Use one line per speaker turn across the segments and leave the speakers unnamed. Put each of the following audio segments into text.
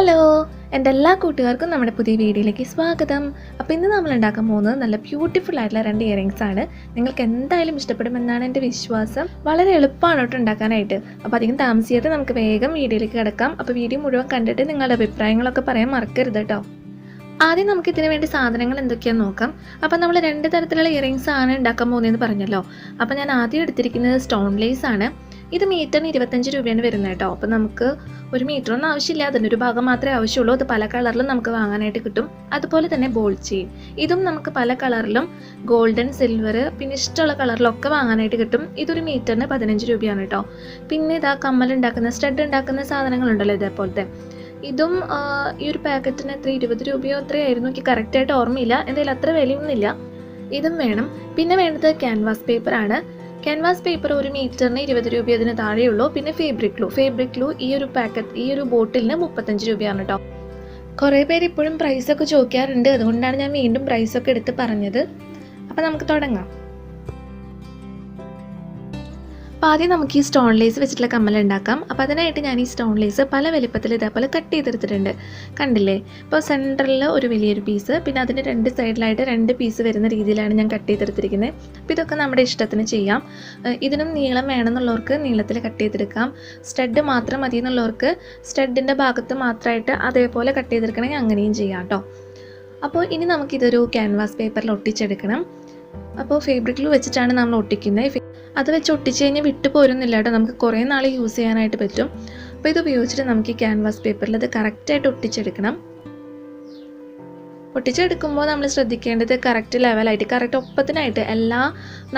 Hello, എൻ്റെ എല്ലാ കൂട്ടുകാർക്കും നമ്മുടെ പുതിയ വീഡിയോയിലേക്ക് സ്വാഗതം. അപ്പോൾ ഇന്ന് നമ്മൾ ഉണ്ടാക്കാൻ പോകുന്നത് നല്ല ബ്യൂട്ടിഫുൾ ആയിട്ടുള്ള 2 ഇയറിങ്സ് ആണ്. നിങ്ങൾക്ക് എന്തായാലും ഇഷ്ടപ്പെടുമെന്നാണ് എൻ്റെ വിശ്വാസം. വളരെ എളുപ്പമാണ് കേട്ടോ ഉണ്ടാക്കാനായിട്ട്. അപ്പോൾ അധികം താമസിയാതെ നമുക്ക് വേഗം വീഡിയോയിലേക്ക് കിടക്കാം. അപ്പോൾ വീഡിയോ മുഴുവൻ കണ്ടിട്ട് നിങ്ങളുടെ അഭിപ്രായങ്ങളൊക്കെ പറയാൻ മറക്കരുത് കേട്ടോ. ആദ്യം നമുക്ക് ഇതിന് വേണ്ടി സാധനങ്ങൾ എന്തൊക്കെയാണെന്ന് നോക്കാം. അപ്പോൾ നമ്മൾ 2 തരത്തിലുള്ള ഇയറിങ്സ് ആണ് ഉണ്ടാക്കാൻ പോകുന്നതെന്ന് പറഞ്ഞല്ലോ. അപ്പോൾ ഞാൻ ആദ്യം എടുത്തിരിക്കുന്നത് സ്റ്റോൺ ലേസ് ആണ്. ഇത് മീറ്ററിന് 25 രൂപയാണ് വരുന്നത് കേട്ടോ. അപ്പോൾ നമുക്ക് ഒരു മീറ്ററൊന്നും ആവശ്യമില്ല, അതിൻ്റെ ഒരു ഭാഗം മാത്രമേ ആവശ്യമുള്ളൂ. അത് പല കളറിലും നമുക്ക് വാങ്ങാനായിട്ട് കിട്ടും. അതുപോലെ തന്നെ ബോൾ ചെയിൻ, ഇതും നമുക്ക് പല കളറിലും ഗോൾഡൻ, സിൽവർ, പിന്നെ ഇഷ്ടമുള്ള കളറിലൊക്കെ വാങ്ങാനായിട്ട് കിട്ടും. ഇതൊരു മീറ്ററിന് 15 രൂപയാണ് കേട്ടോ. പിന്നെ ഇതാ കമ്മലുണ്ടാക്കുന്ന സ്റ്റഡ് ഉണ്ടാക്കുന്ന സാധനങ്ങളുണ്ടല്ലോ ഇതേപോലത്തെ, ഇതും ഈ ഒരു പാക്കറ്റിന് എത്ര 20 രൂപയോ അത്രയായിരുന്നു, എനിക്ക് കറക്റ്റായിട്ട് ഓർമ്മയില്ല. എന്തായാലും അത്ര വിലയൊന്നുമില്ല. ഇതും വേണം. പിന്നെ വേണ്ടത് ക്യാൻവാസ് പേപ്പറാണ്. ക്യാൻവാസ് പേപ്പർ ഒരു മീറ്ററിന് 20 രൂപ അതിന് താഴെയുള്ളൂ. പിന്നെ ഫേബ്രിക് ഗ്ലൂ ഈ ഒരു പാക്കറ്റ്, ഈ ഒരു ബോട്ടിലിന് 35 രൂപയാണ് കേട്ടോ. കുറേ പേര് ഇപ്പോഴും പ്രൈസൊക്കെ ചോദിക്കാറുണ്ട്, അതുകൊണ്ടാണ് ഞാൻ വീണ്ടും പ്രൈസൊക്കെ എടുത്ത് പറഞ്ഞത്. അപ്പോൾ നമുക്ക് തുടങ്ങാം. അപ്പോൾ ആദ്യം നമുക്ക് ഈ സ്റ്റോൺ ലേസ് വെച്ചിട്ടുള്ള കമ്മൽ ഉണ്ടാക്കാം. അപ്പോൾ അതിനായിട്ട് ഞാൻ ഈ സ്റ്റോൺ ലേസ് പല വലിപ്പത്തിൽ ഇതേപോലെ കട്ട് ചെയ്തെടുത്തിട്ടുണ്ട്, കണ്ടില്ലേ. ഇപ്പോൾ സെൻറ്ററിൽ ഒരു വലിയൊരു പീസ്, പിന്നെ അതിൻ്റെ 2 സൈഡിലായിട്ട് 2 പീസ് വരുന്ന രീതിയിലാണ് ഞാൻ കട്ട് ചെയ്തെടുത്തിരിക്കുന്നത്. അപ്പോൾ ഇതൊക്കെ നമ്മുടെ ഇഷ്ടത്തിന് ചെയ്യാം. ഇതിനും നീളം വേണമെന്നുള്ളവർക്ക് നീളത്തിൽ കട്ട് ചെയ്തെടുക്കാം. സ്റ്റഡ് മാത്രം മതി എന്നുള്ളവർക്ക് സ്റ്റഡിൻ്റെ ഭാഗത്ത് മാത്രമായിട്ട് അതേപോലെ കട്ട് ചെയ്തെടുക്കണമെങ്കിൽ അങ്ങനെയും ചെയ്യാം കേട്ടോ. അപ്പോൾ ഇനി നമുക്കിതൊരു ക്യാൻവാസ് പേപ്പറിൽ ഒട്ടിച്ചെടുക്കണം. അപ്പോൾ ഫേബ്രിക് ഗ്ലൂ വെച്ചിട്ടാണ് നമ്മൾ ഒട്ടിക്കുന്നത്. അത് വെച്ച് ഒട്ടിച്ച് കഴിഞ്ഞാൽ വിട്ടു പോരുന്നില്ല കേട്ടോ, നമുക്ക് കുറേ നാൾ യൂസ് ചെയ്യാനായിട്ട് പറ്റും. അപ്പോൾ ഇത് ഉപയോഗിച്ചിട്ട് നമുക്ക് ഈ ക്യാൻവാസ് പേപ്പറിൽ അത് കറക്റ്റായിട്ട് ഒട്ടിച്ചെടുക്കണം. ഒട്ടിച്ചെടുക്കുമ്പോൾ നമ്മൾ ശ്രദ്ധിക്കേണ്ടത് കറക്റ്റ് ലെവലായിട്ട്, കറക്റ്റ് ഒപ്പത്തിനായിട്ട്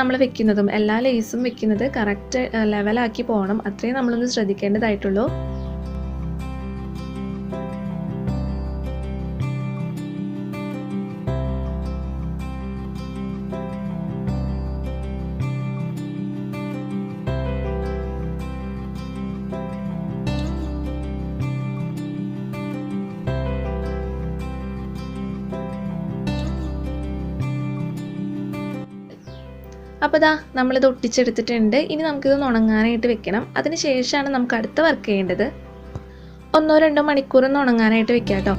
നമ്മൾ വെക്കുന്നതും എല്ലാ ലേസും വെക്കുന്നത് കറക്റ്റ് ലെവലാക്കി പോകണം. അത്രയും നമ്മളൊന്ന് ശ്രദ്ധിക്കേണ്ടതായിട്ടുള്ളൂ. അപ്പോൾ ഇതാ നമ്മളിത് ഒട്ടിച്ചെടുത്തിട്ടുണ്ട്. ഇനി നമുക്കിത് ഉണങ്ങാനായിട്ട് വെക്കണം. അതിന് ശേഷമാണ് നമുക്ക് അടുത്ത വർക്ക് ചെയ്യേണ്ടത്. 1-2 മണിക്കൂർ ഉണങ്ങാനായിട്ട് വെക്കാം കേട്ടോ.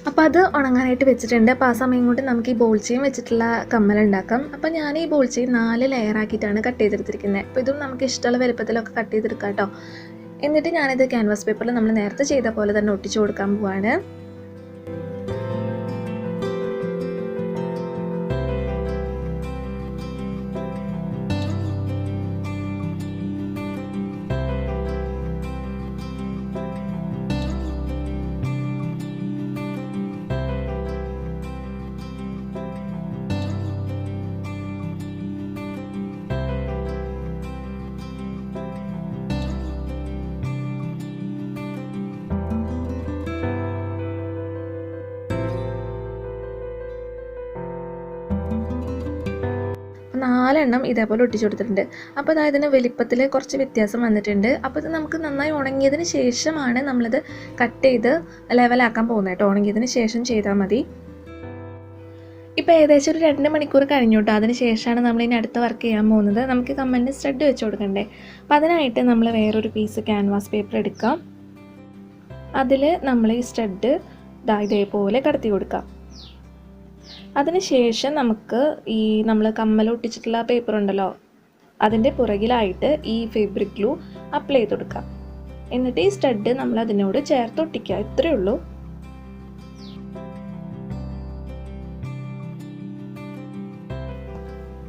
അപ്പോൾ അത് ഉണങ്ങാനായിട്ട് വെച്ചിട്ടുണ്ട്. അപ്പോൾ ആ സമയം കൊണ്ട് നമുക്ക് ഈ ബോൾ ചെയിൻ വെച്ചിട്ടുള്ള കമ്മൽ ഉണ്ടാക്കാം. അപ്പോൾ ഞാൻ ഈ ബോൾ ചെയിൻ 4 ലെയറാക്കിയിട്ടാണ് കട്ട് ചെയ്തെടുത്തിരിക്കുന്നത്. അപ്പോൾ ഇതും നമുക്ക് ഇഷ്ടമുള്ള വലുപ്പത്തിലൊക്കെ കട്ട് ചെയ്തെടുക്കാം കേട്ടോ. എന്നിട്ട് ഞാനിത് ക്യാൻവാസ് പേപ്പറിൽ നമ്മൾ നേരത്തെ ചെയ്ത പോലെ തന്നെ ഒട്ടിച്ചു കൊടുക്കാൻ പോവാണ്. ഇതേപോലെ ഒട്ടിച്ചു കൊടുത്തിട്ടുണ്ട്. അപ്പോൾ അതായത് ഇതിന് വലിപ്പത്തിൽ കുറച്ച് വ്യത്യാസം വന്നിട്ടുണ്ട്. അപ്പോൾ ഇത് നമുക്ക് നന്നായി ഉണങ്ങിയതിന് ശേഷമാണ് നമ്മളിത് കട്ട് ചെയ്ത് ലെവലാക്കാൻ പോകുന്നത് കേട്ടോ. ഉണങ്ങിയതിന് ശേഷം ചെയ്താൽ മതി. ഇപ്പോൾ ഏകദേശം ഒരു 2 മണിക്കൂർ കഴിഞ്ഞു കേട്ടോ. അതിന് ശേഷമാണ് നമ്മളിനി അടുത്ത വർക്ക് ചെയ്യാൻ പോകുന്നത്. നമുക്ക് കമ്മലിന് സ്റ്റഡ് വെച്ച് കൊടുക്കണ്ടേ. അപ്പോൾ അതിനായിട്ട് നമ്മൾ വേറൊരു പീസ് ക്യാൻവാസ് പേപ്പർ എടുക്കാം. അതിൽ നമ്മൾ ഈ സ്റ്റഡ് ഇതേപോലെ കടത്തി കൊടുക്കാം. അതിനുശേഷം നമുക്ക് ഈ നമ്മൾ കമ്മൽ ഒട്ടിച്ചിട്ടുള്ള പേപ്പർ ഉണ്ടല്ലോ, അതിൻ്റെ പുറകിലായിട്ട് ഈ ഫേബ്രിക് ഗ്ലൂ അപ്ലൈ ചെയ്ത് കൊടുക്കാം. എന്നിട്ട് ഈ സ്റ്റഡ് നമ്മൾ അതിനോട് ചേർത്ത് ഒട്ടിക്കുക. ഇത്രയേ ഉള്ളൂ.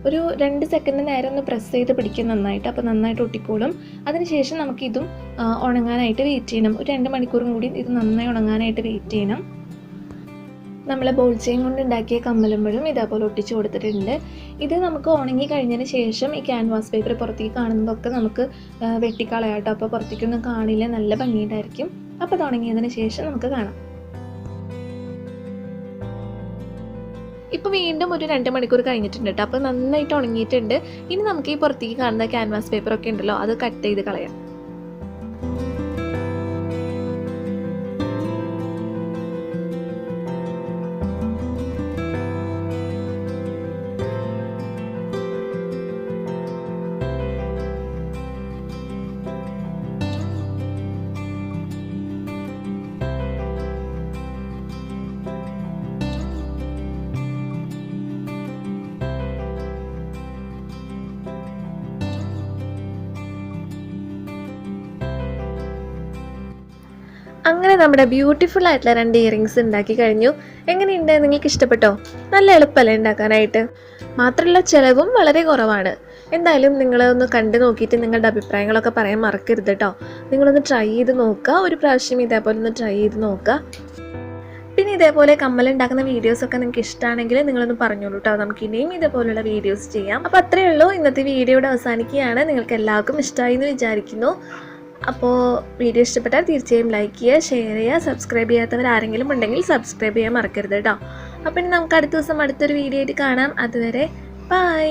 ഒരു 2 സെക്കൻഡ് നേരം ഒന്ന് പ്രസ് ചെയ്ത് പിടിക്കും നന്നായിട്ട്. അപ്പോൾ നന്നായിട്ട് ഒട്ടിക്കോളും. അതിനുശേഷം നമുക്കിതും ഉണങ്ങാനായിട്ട് വെയിറ്റ് ചെയ്യണം. ഒരു 2 മണിക്കൂറും കൂടി ഇത് നന്നായി ഉണങ്ങാനായിട്ട് വെയിറ്റ് ചെയ്യണം. നമ്മൾ ബോൾ ചെയിൻ കൊണ്ട് ഉണ്ടാക്കിയ കമ്മലുമ്പോഴും ഇതേപോലെ ഒട്ടിച്ചു കൊടുത്തിട്ടുണ്ട്. ഇത് നമുക്ക് ഉണങ്ങി കഴിഞ്ഞതിന് ശേഷം ഈ ക്യാൻവാസ് പേപ്പർ പുറത്തേക്ക് കാണുന്നതൊക്കെ നമുക്ക് വെട്ടിക്കളയാം കേട്ടോ. അപ്പോൾ പുറത്തേക്കൊന്നും കാണില്ല, നല്ല ഭംഗിയുണ്ടായിരിക്കും. അപ്പോൾ ഇത് ഉണങ്ങിയതിന് ശേഷം നമുക്ക് കാണാം. ഇപ്പോൾ വീണ്ടും ഒരു 2 മണിക്കൂർ കഴിഞ്ഞിട്ടുണ്ട് കേട്ടോ. അപ്പോൾ നന്നായിട്ട് ഉണങ്ങിയിട്ടുണ്ട്. ഇനി നമുക്ക് ഈ പുറത്തേക്ക് കാണുന്ന ക്യാൻവാസ് പേപ്പറൊക്കെ ഉണ്ടല്ലോ, അത് കട്ട് ചെയ്ത് കളയാം. അങ്ങനെ നമ്മുടെ ബ്യൂട്ടിഫുൾ ആയിട്ടുള്ള 2 ഇയറിങ്സ് ഉണ്ടാക്കി കഴിഞ്ഞു. എങ്ങനെയുണ്ട്? നിങ്ങൾക്ക് ഇഷ്ടപ്പെട്ടോ? നല്ല എളുപ്പമല്ലേ ഉണ്ടാക്കാനായിട്ട്? മാത്രമല്ല ചിലവും വളരെ കുറവാണ്. എന്തായാലും നിങ്ങളൊന്ന് കണ്ടു നോക്കിയിട്ട് നിങ്ങളുടെ അഭിപ്രായങ്ങളൊക്കെ പറയാൻ മറക്കരുത് കേട്ടോ. നിങ്ങളൊന്ന് ട്രൈ ചെയ്ത് നോക്കുക. ഒരു പ്രാവശ്യം ഇതേപോലെ ഒന്ന് ട്രൈ ചെയ്ത് നോക്കുക. പിന്നെ ഇതേപോലെ കമ്മലുണ്ടാക്കുന്ന വീഡിയോസൊക്കെ നിങ്ങൾക്ക് ഇഷ്ടമാണെങ്കിൽ നിങ്ങളൊന്ന് പറഞ്ഞോളൂ കേട്ടോ. നമുക്ക് ഇനിയും ഇതേപോലെയുള്ള വീഡിയോസ് ചെയ്യാം. അപ്പോൾ അത്രയേ ഉള്ളൂ. ഇന്നത്തെ വീഡിയോയുടെ അവസാനിക്കുകയാണ്. നിങ്ങൾക്ക് എല്ലാവർക്കും ഇഷ്ടമായി എന്ന് വിചാരിക്കുന്നു. അപ്പോൾ വീഡിയോ ഇഷ്ടപ്പെട്ടാൽ തീർച്ചയായും ലൈക്ക് ചെയ്യുക, ഷെയർ ചെയ്യുക. സബ്സ്ക്രൈബ് ചെയ്യാത്തവർ ആരെങ്കിലും ഉണ്ടെങ്കിൽ സബ്സ്ക്രൈബ് ചെയ്യാൻ മറക്കരുത് കേട്ടോ. അപ്പോൾ ഇനി നമുക്ക് അടുത്ത ദിവസം അടുത്തൊരു വീഡിയോ ആയിട്ട് കാണാം. അതുവരെ ബൈ.